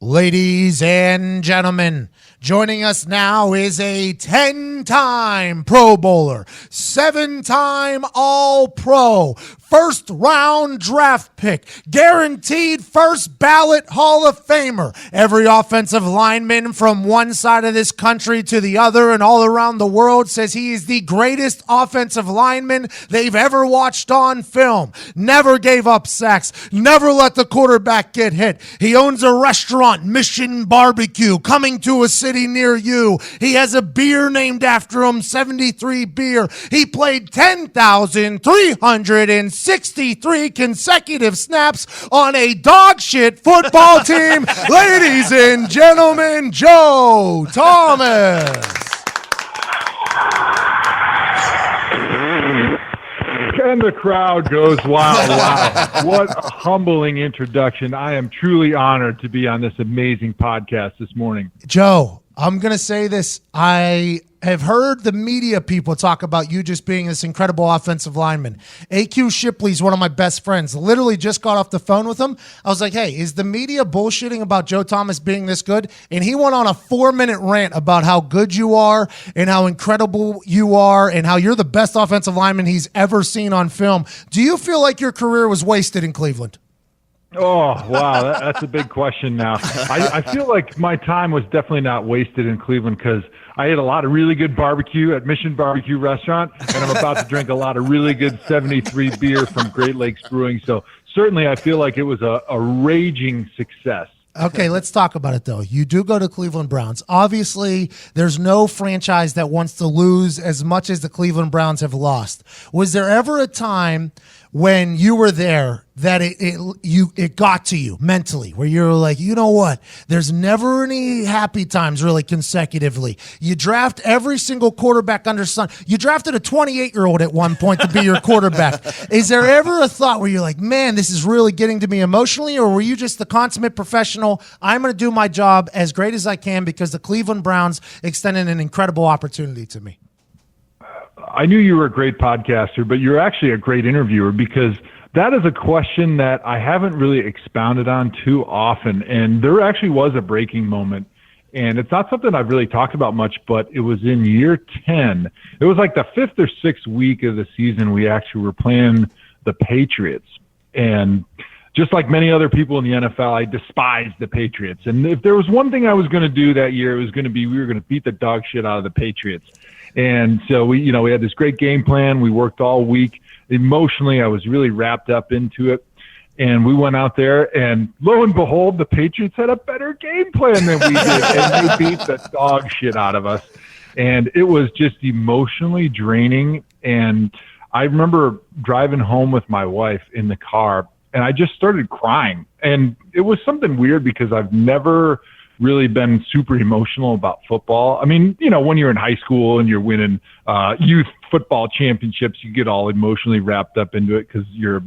Ladies and gentlemen, joining us now is a 10-time Pro Bowler, 7-time All-Pro, first-round draft pick, guaranteed first ballot Hall of Famer. Every offensive lineman from one side of this country to the other and all around the world says he is the greatest offensive lineman they've ever watched on film. Never gave up sacks, never let the quarterback get hit. He owns a restaurant, Mission Barbecue, coming to a city near you. He has a beer named after him, 73 Beer. He played 10,363 consecutive snaps on a dog shit football team. Ladies and gentlemen, Joe Thomas. And the crowd goes wild. Wow. What a humbling introduction. I am truly honored to be on this amazing podcast this morning. Joe, I'm going to say this. I have heard the media people talk about you just being this incredible offensive lineman. AQ Shipley's one of my best friends. Literally just got off the phone with him. I was like, hey, is the media bullshitting about Joe Thomas being this good? And he went on a 4-minute rant about how good you are and how incredible you are and how you're the best offensive lineman he's ever seen on film. Do you feel like your career was wasted in Cleveland? Oh, wow. That's a big question now. I feel like my time was definitely not wasted in Cleveland because I ate a lot of really good barbecue at Mission Barbecue Restaurant, and I'm about to drink a lot of really good 73 beer from Great Lakes Brewing. So certainly I feel like it was a raging success. Okay, let's talk about it, though. You do go to Cleveland Browns. Obviously, there's no franchise that wants to lose as much as the Cleveland Browns have lost. Was there ever a time when you were there that it got to you mentally, where you were like, you know what, there's never any happy times really consecutively. You draft every single quarterback under sun. You drafted a 28-year-old at one point to be your quarterback. Is there ever a thought where you're like, man, this is really getting to me emotionally, or were you just the consummate professional? I'm going to do my job as great as I can because the Cleveland Browns extended an incredible opportunity to me? I knew you were a great podcaster, but you're actually a great interviewer because that is a question that I haven't really expounded on too often. And there actually was a breaking moment. And it's not something I've really talked about much, but it was in year 10. It was like the 5th or 6th week of the season. We actually were playing the Patriots. And just like many other people in the NFL, I despised the Patriots. And if there was one thing I was going to do that year, it was going to be we were going to beat the dog shit out of the Patriots. And so we had this great game plan. We worked all week. Emotionally, I was really wrapped up into it. And we went out there, and lo and behold, the Patriots had a better game plan than we did. And they beat the dog shit out of us. And it was just emotionally draining. And I remember driving home with my wife in the car, and I just started crying. And it was something weird because I've never really been super emotional about football. I mean, when you're in high school and you're winning youth football championships, you get all emotionally wrapped up into it because you're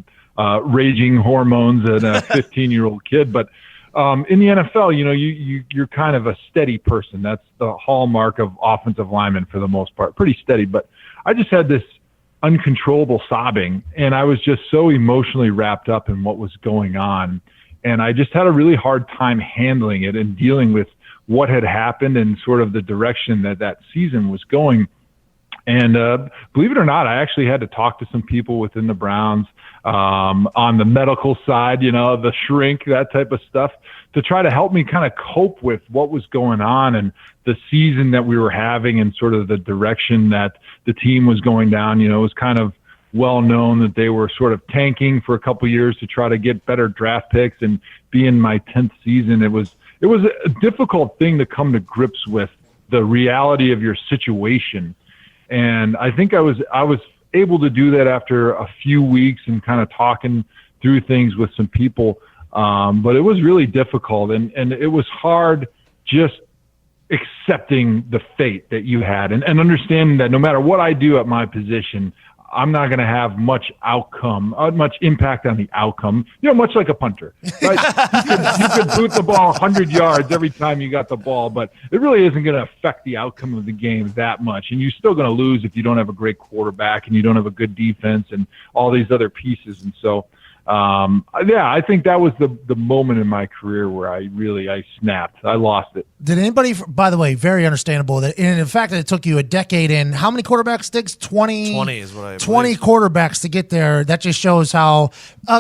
raging hormones and a 15-year-old kid. But in the NFL, you're kind of a steady person. That's the hallmark of offensive linemen for the most part, pretty steady. But I just had this uncontrollable sobbing, and I was just so emotionally wrapped up in what was going on. And I just had a really hard time handling it and dealing with what had happened and sort of the direction that season was going. And believe it or not, I actually had to talk to some people within the Browns on the medical side, the shrink, that type of stuff, to try to help me kind of cope with what was going on and the season that we were having and sort of the direction that the team was going down. It was kind of well known that they were sort of tanking for a couple of years to try to get better draft picks, and be in my 10th season. It was a difficult thing to come to grips with, the reality of your situation. And I think I was able to do that after a few weeks and kind of talking through things with some people. But it was really difficult, and it was hard just accepting the fate that you had and understanding that no matter what I do at my position, I'm not going to have much impact on the outcome, much like a punter, right? you could boot the ball 100 yards every time you got the ball, but it really isn't going to affect the outcome of the game that much. And you're still going to lose if you don't have a great quarterback and you don't have a good defense and all these other pieces. And so I think that was the moment in my career where I snapped. I lost it. Did anybody, by the way, very understandable, that in fact that it took you a decade and how many quarterbacks, Diggs? 20 is what I 20 believe. Quarterbacks to get there. That just shows how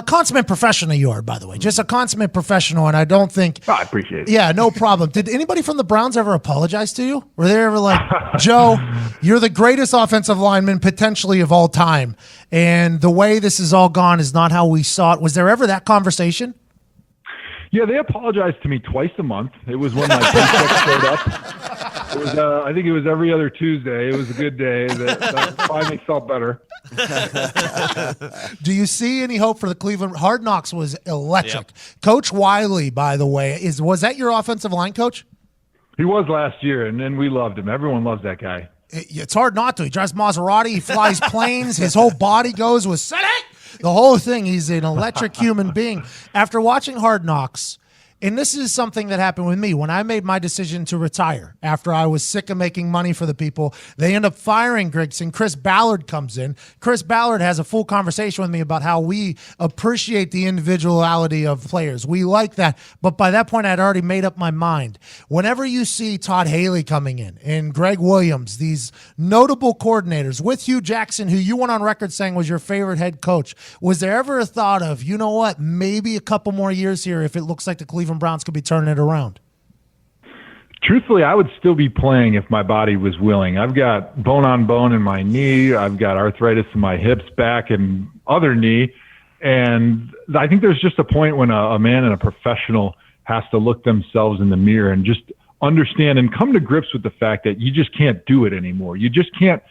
consummate professional you are, by the way. Just a consummate professional, and I don't think... I appreciate it. Yeah, no problem. Did anybody from the Browns ever apologize to you? Were they ever like, Joe, you're the greatest offensive lineman potentially of all time, and the way this has all gone is not how we saw it. Was there ever that conversation? Yeah, they apologized to me twice a month. It was when my paycheck showed up. It was, I think it was every other Tuesday. It was a good day. That finally felt better. Do you see any hope for the Cleveland? Hard Knocks was electric. Yep. Coach Wiley, by the way, was that your offensive line coach? He was last year, and then we loved him. Everyone loves that guy. It's hard not to. He drives Maserati. He flies planes. His whole body goes with the whole thing. He's an electric human being. After watching Hard Knocks, and this is something that happened with me when I made my decision to retire after I was sick of making money for the people. They end up firing Grigson. Chris Ballard comes in. Chris Ballard has a full conversation with me about how we appreciate the individuality of players. We like that. But by that point, I'd already made up my mind. Whenever you see Todd Haley coming in and Greg Williams, these notable coordinators with Hugh Jackson, who you went on record saying was your favorite head coach, was there ever a thought of, you know what, maybe a couple more years here if it looks like the Cleveland Browns could be turning it around? Truthfully, I would still be playing if my body was willing. I've got bone on bone in my knee. I've got arthritis in my hips, back, and other knee. And I think there's just a point when a man and a professional has to look themselves in the mirror and just understand and come to grips with the fact that you just can't do it anymore. You just can't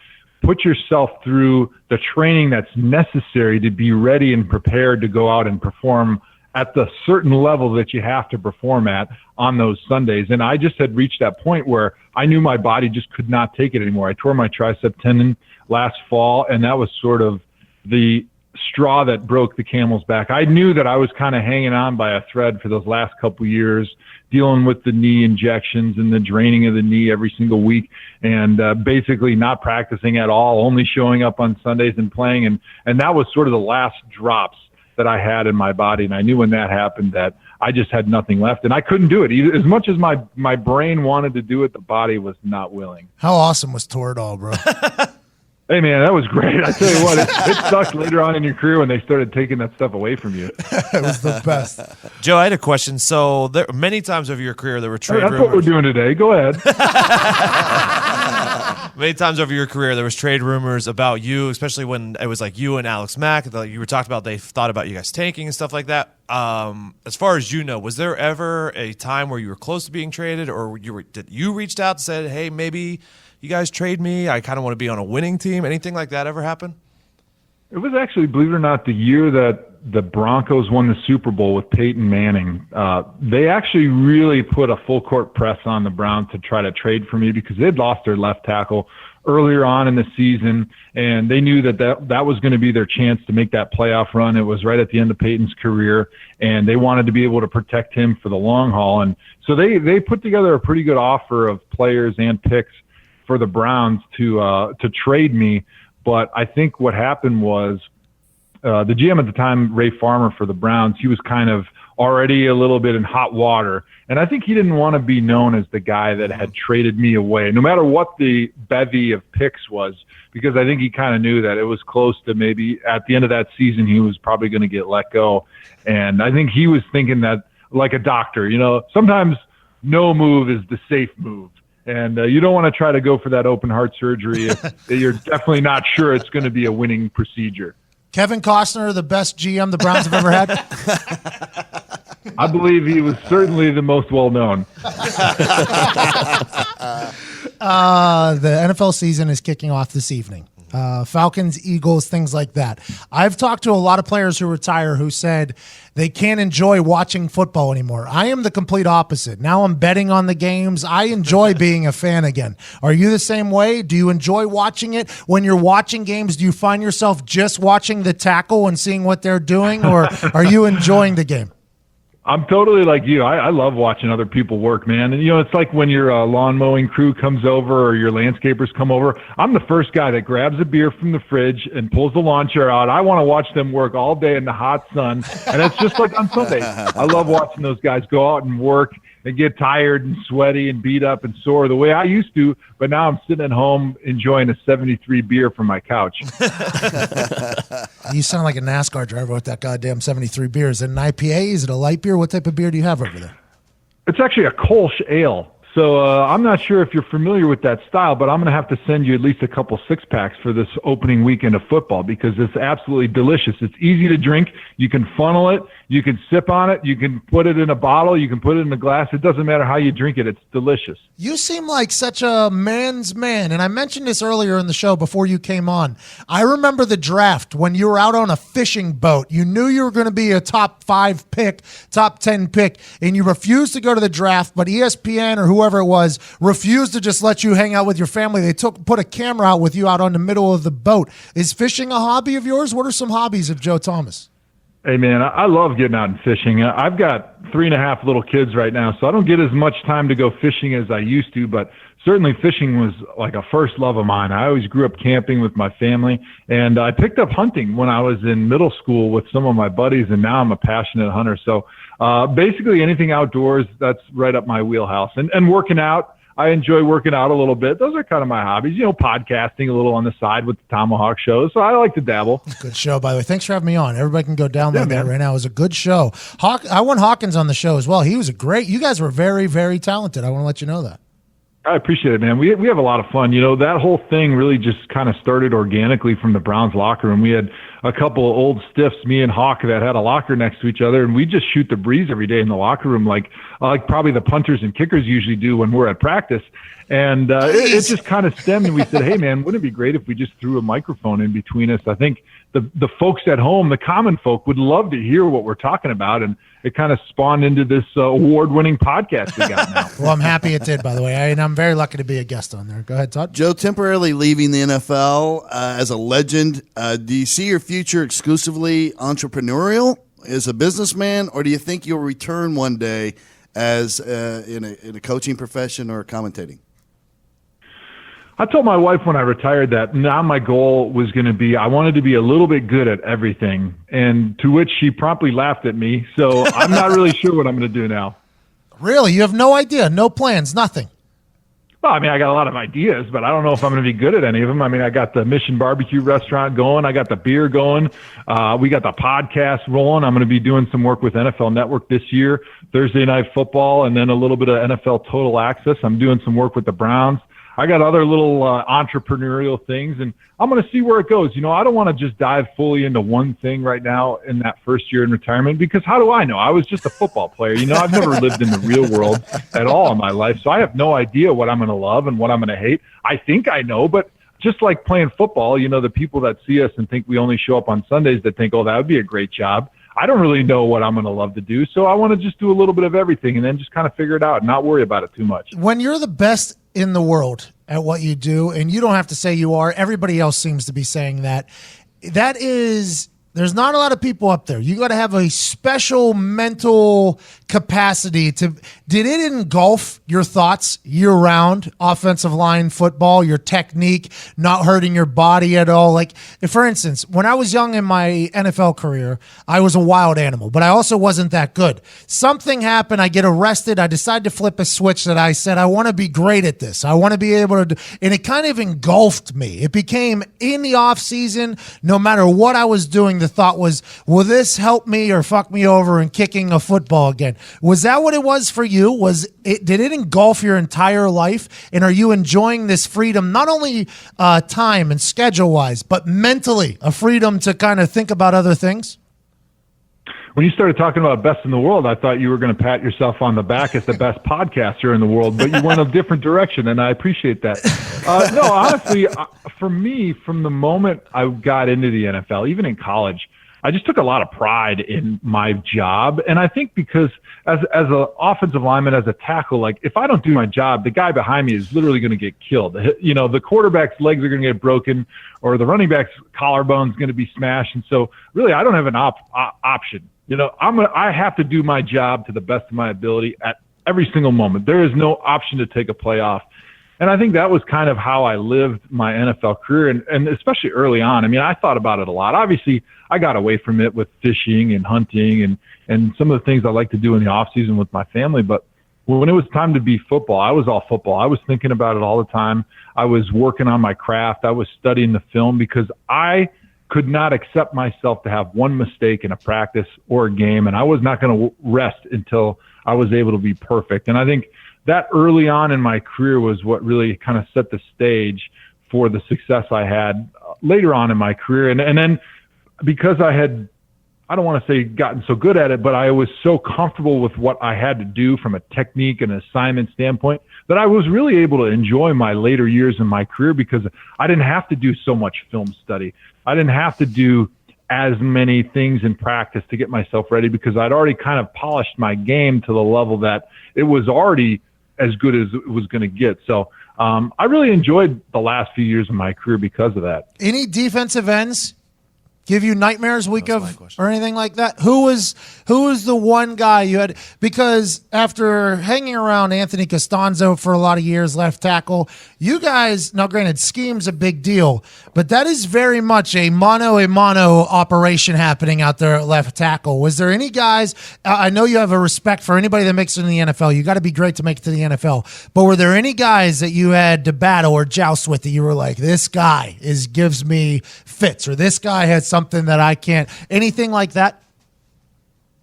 put yourself through the training that's necessary to be ready and prepared to go out and perform at the certain level that you have to perform at on those Sundays. And I just had reached that point where I knew my body just could not take it anymore. I tore my tricep tendon last fall, and that was sort of the straw that broke the camel's back. I knew that I was kind of hanging on by a thread for those last couple of years, dealing with the knee injections and the draining of the knee every single week, and basically not practicing at all, only showing up on Sundays and playing. And that was sort of the last drops that I had in my body. And I knew when that happened that I just had nothing left, and I couldn't do it. As much as my brain wanted to do it, the body was not willing. How awesome was Toradol, bro? Hey, man, that was great. I tell you what, it sucked later on in your career when they started taking that stuff away from you. It was the best. Joe, I had a question. So there, many times over your career, there were trade That's rumors. what we're doing today. Go ahead. Many times over your career, there was trade rumors about you, especially when it was like you and Alex Mack. You were talking about they thought about you guys tanking and stuff like that. As far as you know, was there ever a time where you were close to being traded, or did you reached out and said, hey, maybe you guys trade me? I kind of want to be on a winning team. Anything like that ever happen? It was actually, believe it or not, the year that the Broncos won the Super Bowl with Peyton Manning. They actually really put a full court press on the Browns to try to trade for me because they'd lost their left tackle earlier on in the season, and they knew that was going to be their chance to make that playoff run. It was right at the end of Peyton's career, and they wanted to be able to protect him for the long haul. And so they put together a pretty good offer of players and picks for the Browns to trade me. But I think what happened was the GM at the time, Ray Farmer for the Browns, he was kind of already a little bit in hot water. And I think he didn't want to be known as the guy that had traded me away, no matter what the bevy of picks was, because I think he kind of knew that it was close to maybe at the end of that season, he was probably going to get let go. And I think he was thinking that, like a doctor, sometimes no move is the safe move. And you don't want to try to go for that open heart surgery if you're definitely not sure it's going to be a winning procedure. Kevin Costner, the best GM the Browns have ever had? I believe he was certainly the most well-known. The NFL season is kicking off this evening. Falcons, Eagles, things like that. I've talked to a lot of players who retire who said they can't enjoy watching football anymore. I am the complete opposite. Now I'm betting on the games. I enjoy being a fan again. Are you the same way? Do you enjoy watching it? When you're watching games, do you find yourself just watching the tackle and seeing what they're doing, or are you enjoying the game? I'm totally like you. I love watching other people work, man. And, it's like when your lawn mowing crew comes over or your landscapers come over. I'm the first guy that grabs a beer from the fridge and pulls the lawn chair out. I want to watch them work all day in the hot sun. And it's just like on Sunday. I love watching those guys go out and work and get tired and sweaty and beat up and sore the way I used to. But now I'm sitting at home enjoying a 73 beer from my couch. You sound like a NASCAR driver with that goddamn 73 beer. Is it an IPA? Is it a light beer? What type of beer do you have over there? It's actually a Kolsch ale. So I'm not sure if you're familiar with that style, but I'm going to have to send you at least a couple six-packs for this opening weekend of football because it's absolutely delicious. It's easy to drink. You can funnel it. You can sip on it. You can put it in a bottle. You can put it in a glass. It doesn't matter how you drink it. It's delicious. You seem like such a man's man, and I mentioned this earlier in the show before you came on. I remember the draft when you were out on a fishing boat. You knew you were going to be a top 5 pick, top 10 pick, and you refused to go to the draft, but ESPN or whoever it was refused to just let you hang out with your family. They put a camera out with you out on the middle of the boat. Is fishing a hobby of yours? What are some hobbies of Joe Thomas? Hey, man, I love getting out and fishing. I've got 3.5 little kids right now, so I don't get as much time to go fishing as I used to, but certainly fishing was like a first love of mine. I always grew up camping with my family, and I picked up hunting when I was in middle school with some of my buddies, and now I'm a passionate hunter. So basically anything outdoors, that's right up my wheelhouse. And working out, I enjoy working out a little bit. Those are kind of my hobbies, podcasting a little on the side with the Tomahawk shows. So I like to dabble. Good show, by the way. Thanks for having me on. Everybody can go download that right now. It was a good show. I want Hawkins on the show as well. He was you guys were very, very talented. I want to let you know that. I appreciate it, man. We have a lot of fun. That whole thing really just kind of started organically from the Browns locker room. We had a couple of old stiffs, me and Hawk, that had a locker next to each other, and we just shoot the breeze every day in the locker room like probably the punters and kickers usually do when we're at practice. And it just kind of stemmed, and we said, hey, man, wouldn't it be great if we just threw a microphone in between us? I think the folks at home, the common folk, would love to hear what we're talking about, and it kind of spawned into this award-winning podcast we got now. Well, I'm happy it did, by the way, and I'm very lucky to be a guest on there. Go ahead, Todd. Joe, temporarily leaving the NFL as a legend, do you see your future exclusively entrepreneurial as a businessman, or do you think you'll return one day as in a coaching profession or commentating? I told my wife when I retired that now my goal was going to be, I wanted to be a little bit good at everything, and to which she promptly laughed at me. So I'm not really sure what I'm going to do now. Really? You have no idea? No plans? Nothing? Well, I got a lot of ideas, but I don't know if I'm going to be good at any of them. I got the Mission Barbecue restaurant going. I got the beer going. We got the podcast rolling. I'm going to be doing some work with NFL Network this year, Thursday Night Football, and then a little bit of NFL Total Access. I'm doing some work with the Browns. I got other little entrepreneurial things, and I'm going to see where it goes. I don't want to just dive fully into one thing right now in that first year in retirement, because how do I know? I was just a football player. I've never lived in the real world at all in my life, so I have no idea what I'm going to love and what I'm going to hate. I think I know, but just like playing football, the people that see us and think we only show up on Sundays that think, oh, that would be a great job. I don't really know what I'm going to love to do, so I want to just do a little bit of everything and then just kind of figure it out and not worry about it too much. When you're the best in the world at what you do, and you don't have to say you are, everybody else seems to be saying that, there's not a lot of people up there. You got to have a special mental capacity did it engulf your thoughts year round, offensive line football, your technique, not hurting your body at all? Like, for instance, when I was young in my NFL career, I was a wild animal, but I also wasn't that good. Something happened. I get arrested. I decide to flip a switch that I said, I want to be great at this. I want to be able to, and it kind of engulfed me. It became in the off season, no matter what I was doing, the thought was, will this help me or fuck me over in kicking a football again? Was that what it was for you? Did it engulf your entire life? And are you enjoying this freedom, not only time and schedule wise, but mentally, a freedom to kind of think about other things? When you started talking about best in the world, I thought you were going to pat yourself on the back as the best podcaster in the world, but you went a different direction, and I appreciate that. No, honestly, for me, from the moment I got into the NFL, even in college, I just took a lot of pride in my job. And I think because as an offensive lineman, as a tackle, like if I don't do my job, the guy behind me is literally going to get killed. The quarterback's legs are going to get broken, or the running back's collarbone's going to be smashed. And so really, I don't have an option. I have to do my job to the best of my ability at every single moment. There is no option to take a play off. And I think that was kind of how I lived my NFL career, and especially early on. I mean, I thought about it a lot. Obviously, I got away from it with fishing and hunting and some of the things I like to do in the off season with my family. But when it was time to be football, I was all football. I was thinking about it all the time. I was working on my craft. I was studying the film because I could not accept myself to have one mistake in a practice or a game, and I was not going to rest until I was able to be perfect. And I think that early on in my career was what really kind of set the stage for the success I had later on in my career. And then because I don't want to say gotten so good at it, but I was so comfortable with what I had to do from a technique and assignment standpoint that I was really able to enjoy my later years in my career because I didn't have to do so much film study. I didn't have to do as many things in practice to get myself ready because I'd already kind of polished my game to the level that it was already as good as it was going to get. So I really enjoyed the last few years of my career because of that. Any defensive ends give you nightmares week of or anything like that? Who was the one guy you had? Because after hanging around Anthony Costanzo for a lot of years, left tackle, you guys, now granted, scheme's a big deal, but that is very much a mano-a-mano operation happening out there at left tackle. Was there any guys, I know you have a respect for anybody that makes it in the NFL. You got to be great to make it to the NFL. But were there any guys that you had to battle or joust with that you were like, this guy gives me fits, or this guy had something that I can't, anything like that?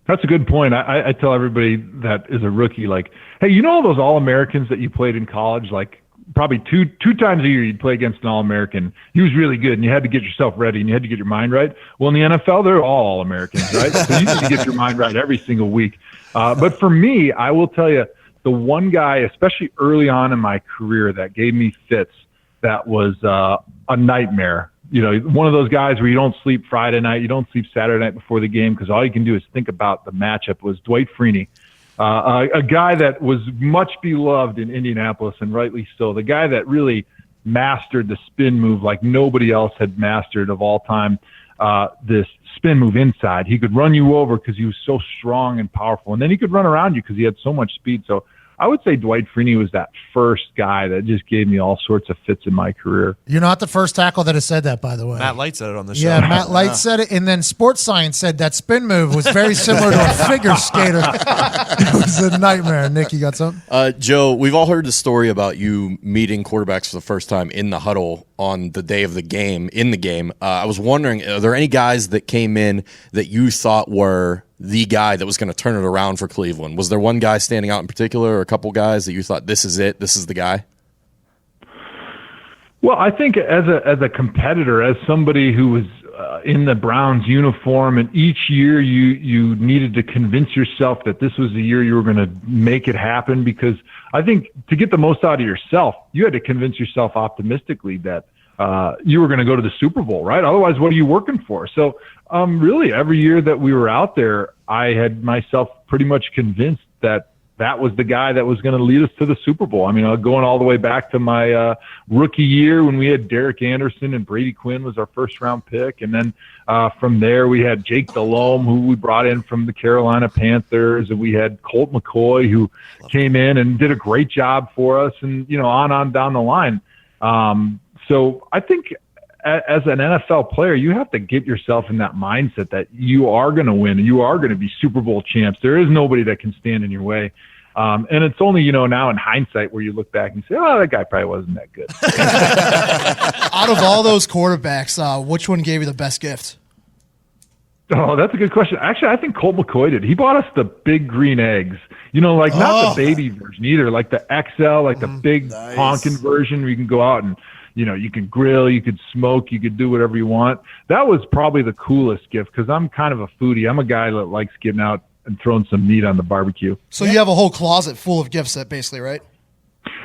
That's a good point. I tell everybody that is a rookie, like, hey, you know all those All-Americans that you played in college? Like probably two times a year you'd play against an All-American. He was really good, and you had to get yourself ready, and you had to get your mind right. Well, in the NFL, they're all All-Americans, right? So you need to get your mind right every single week. But for me, I will tell you, the one guy, especially early on in my career, that gave me fits, that was a nightmare. You know, one of those guys where you don't sleep Friday night, you don't sleep Saturday night before the game because all you can do is think about the matchup, was Dwight Freeney, a guy that was much beloved in Indianapolis, and rightly so. The guy that really mastered the spin move like nobody else had mastered of all time, this spin move inside. He could run you over because he was so strong and powerful, and then he could run around you because he had so much speed. So I would say Dwight Freeney was that first guy that just gave me all sorts of fits in my career. You're not the first tackle that has said that, by the way. Matt Light said it on the show. Yeah, Matt Light said it, and then Sports Science said that spin move was very similar to a figure skater. It was a nightmare. Nick, you got something? Joe, we've all heard the story about you meeting quarterbacks for the first time in the huddle on the day of the game, in the game. I was wondering, are there any guys that came in that you thought were the guy that was going to turn it around for Cleveland? Was there one guy standing out in particular, or a couple guys that you thought, this is it, this is the guy? Well, I think as a competitor, as somebody who was in the Browns uniform, and each year you needed to convince yourself that this was the year you were going to make it happen, because I think to get the most out of yourself, you had to convince yourself optimistically that you were going to go to the Super Bowl, right? Otherwise, what are you working for? So really, every year that we were out there, I had myself pretty much convinced that that was the guy that was going to lead us to the Super Bowl. I mean, going all the way back to my rookie year when we had Derek Anderson and Brady Quinn was our first-round pick. And then from there, we had Jake Delhomme, who we brought in from the Carolina Panthers. And we had Colt McCoy, who came in and did a great job for us, and, you know, on down the line. So I think as an NFL player, you have to get yourself in that mindset that you are going to win and you are going to be Super Bowl champs. There is nobody that can stand in your way. And it's only, you know, now in hindsight where you look back and say, oh, that guy probably wasn't that good. Out of all those quarterbacks, which one gave you the best gift? Oh, that's a good question. Actually, I think Colt McCoy did. He bought us the big green eggs. You know, like not the baby version either, like the XL, like the big honking version where you can go out and, you know, you can grill, you could smoke, you could do whatever you want. That was probably the coolest gift because I'm kind of a foodie. I'm a guy that likes getting out and throwing some meat on the barbecue. So you have a whole closet full of gifts, that basically, right?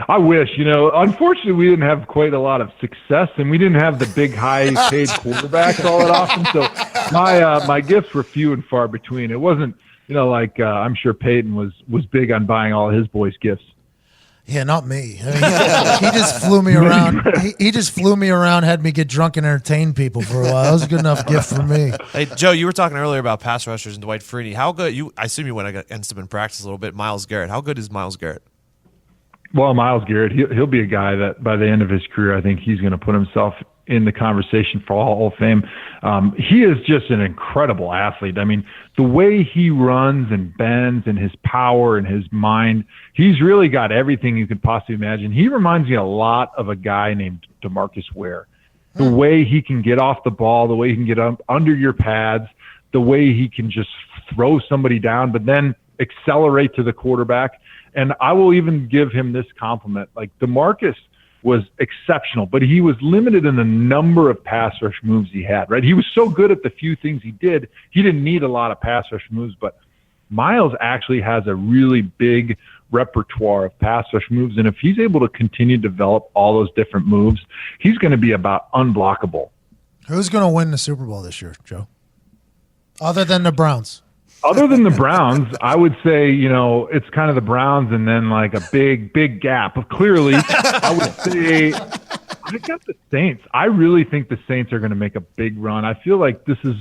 I wish. You know, unfortunately, we didn't have quite a lot of success, and we didn't have the big, high-paid quarterbacks all that often. So my gifts were few and far between. It wasn't, you know, like I'm sure Peyton was big on buying all his boys gifts. Yeah, not me. I mean, he just flew me around. He just flew me around, had me get drunk and entertain people for a while. That was a good enough gift for me. Hey, Joe, you were talking earlier about pass rushers and Dwight Freeney. How good? I assume you went against him in practice a little bit. Myles Garrett. How good is Myles Garrett? Well, Myles Garrett, he'll be a guy that by the end of his career, I think he's going to put himself in the conversation for Hall of Fame. He is just an incredible athlete. I mean, the way he runs and bends and his power and his mind, he's really got everything you could possibly imagine. He reminds me a lot of a guy named DeMarcus Ware. The way he can get off the ball, the way he can get up under your pads, the way he can just throw somebody down, but then accelerate to the quarterback. And I will even give him this compliment. Like, DeMarcus was exceptional, but he was limited in the number of pass rush moves he had, right? He was so good at the few things he did, he didn't need a lot of pass rush moves, but Myles actually has a really big repertoire of pass rush moves, and if he's able to continue to develop all those different moves, he's going to be about unblockable. Who's going to win the Super Bowl this year, Joe? Other than the Browns? Other than the Browns, I would say, it's kind of the Browns and then like a big gap. But clearly, I would say I got the Saints. I really think the Saints are going to make a big run. I feel like this is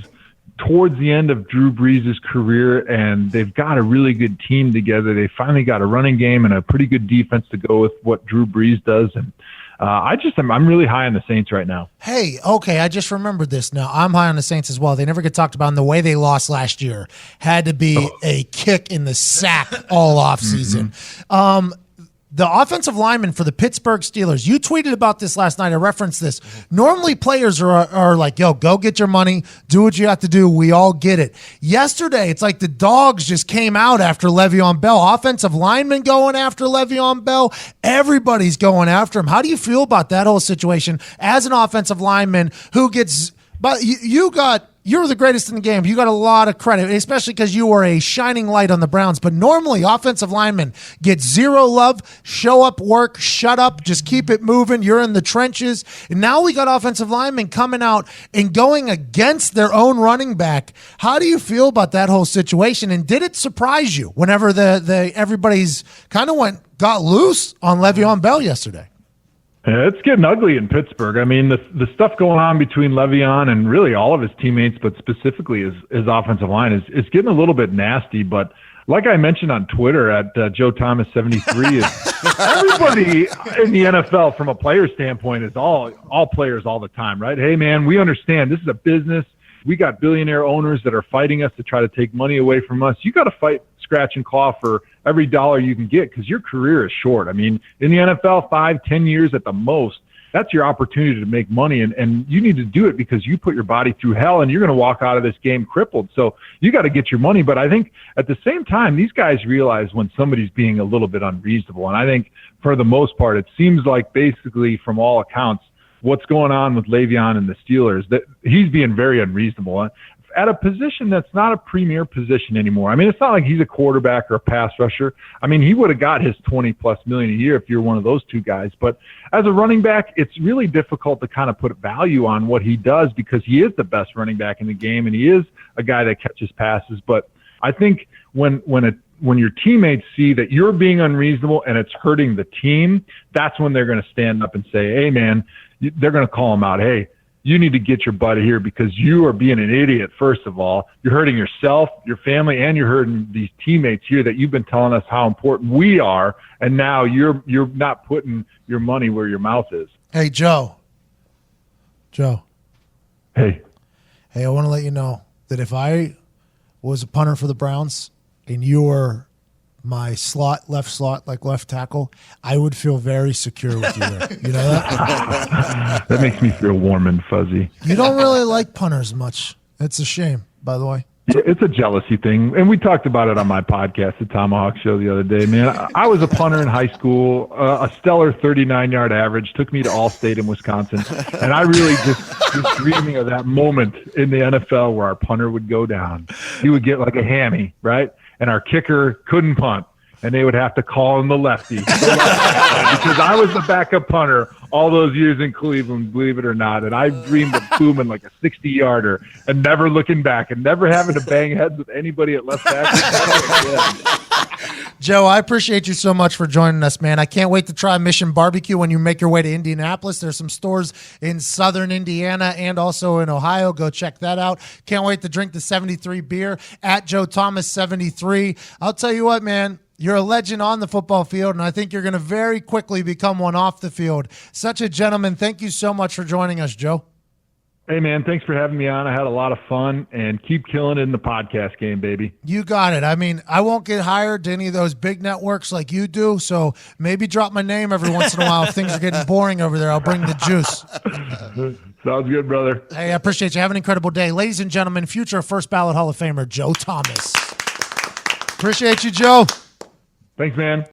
towards the end of Drew Brees' career, and they've got a really good team together. They finally got a running game and a pretty good defense to go with what Drew Brees does. And I'm really high on the Saints right now. Hey, okay, I just remembered this now. I'm high on the Saints as well. They never get talked about, and the way they lost last year had to be a kick in the sack all offseason. The offensive lineman for the Pittsburgh Steelers, you tweeted about this last night. I referenced this. Normally players are like, yo, go get your money, do what you have to do. We all get it. Yesterday, it's like the dogs just came out after Le'Veon Bell. Offensive linemen going after Le'Veon Bell. Everybody's going after him. How do you feel about that whole situation as an offensive lineman who gets – but you're the greatest in the game. You got a lot of credit, especially because you were a shining light on the Browns. But normally, offensive linemen get zero love, show up, work, shut up, just keep it moving. You're in the trenches. And now we got offensive linemen coming out and going against their own running back. How do you feel about that whole situation? And did it surprise you whenever everybody's kind of got loose on Le'Veon Bell yesterday? It's getting ugly in Pittsburgh. I mean, the stuff going on between Le'Veon and really all of his teammates, but specifically his offensive line, is getting a little bit nasty. But like I mentioned on Twitter at Joe Thomas 73, is everybody in the NFL from a player standpoint is all players all the time, right? Hey, man, we understand this is a business. We got billionaire owners that are fighting us to try to take money away from us. You got to fight scratch and claw for every dollar you can get because your career is short. I mean, in the NFL, 5-10 years at the most, that's your opportunity to make money. And you need to do it because you put your body through hell and you're going to walk out of this game crippled. So you got to get your money. But I think at the same time, these guys realize when somebody's being a little bit unreasonable. And I think for the most part, it seems like basically from all accounts, what's going on with Le'Veon and the Steelers, that he's being very unreasonable at a position that's not a premier position anymore. I mean, it's not like he's a quarterback or a pass rusher. I mean, he would have got his $20+ million a year if you're one of those two guys. But as a running back, it's really difficult to kind of put value on what he does because he is the best running back in the game and he is a guy that catches passes. But I think when your teammates see that you're being unreasonable and it's hurting the team, that's when they're going to stand up and say, hey, man, they're going to call him out. Hey, you need to get your butt here because you are being an idiot, first of all. You're hurting yourself, your family, and you're hurting these teammates here that you've been telling us how important we are, and now you're not putting your money where your mouth is. Hey, Joe. Hey, I want to let you know that if I was a punter for the Browns and you were my left slot, like left tackle, I would feel very secure with you there. You know that? That makes me feel warm and fuzzy. You don't really like punters much. It's a shame, by the way. It's a jealousy thing, and we talked about it on my podcast, the Tomahawk Show, the other day. Man, I was a punter in high school, a stellar 39-yard average, took me to Allstate in Wisconsin, and I really just was dreaming of that moment in the NFL where our punter would go down. He would get like a hammy, right? And our kicker couldn't punt, and they would have to call him the lefty because I was the backup punter all those years in Cleveland, believe it or not. And I dreamed of booming like a 60-yarder and never looking back and never having to bang heads with anybody at left tackle. Joe, I appreciate you so much for joining us, man. I can't wait to try Mission Barbecue when you make your way to Indianapolis. There's some stores in southern Indiana and also in Ohio. Go check that out. Can't wait to drink the 73 beer at Joe Thomas 73. I'll tell you what, man. You're a legend on the football field, and I think you're going to very quickly become one off the field. Such a gentleman. Thank you so much for joining us, Joe. Hey, man, thanks for having me on. I had a lot of fun, and keep killing it in the podcast game, baby. You got it. I mean, I won't get hired to any of those big networks like you do, so maybe drop my name every once in a while. If things are getting boring over there, I'll bring the juice. Sounds good, brother. Hey, I appreciate you. Have an incredible day. Ladies and gentlemen, future first ballot Hall of Famer, Joe Thomas. Appreciate you, Joe. Thanks, man.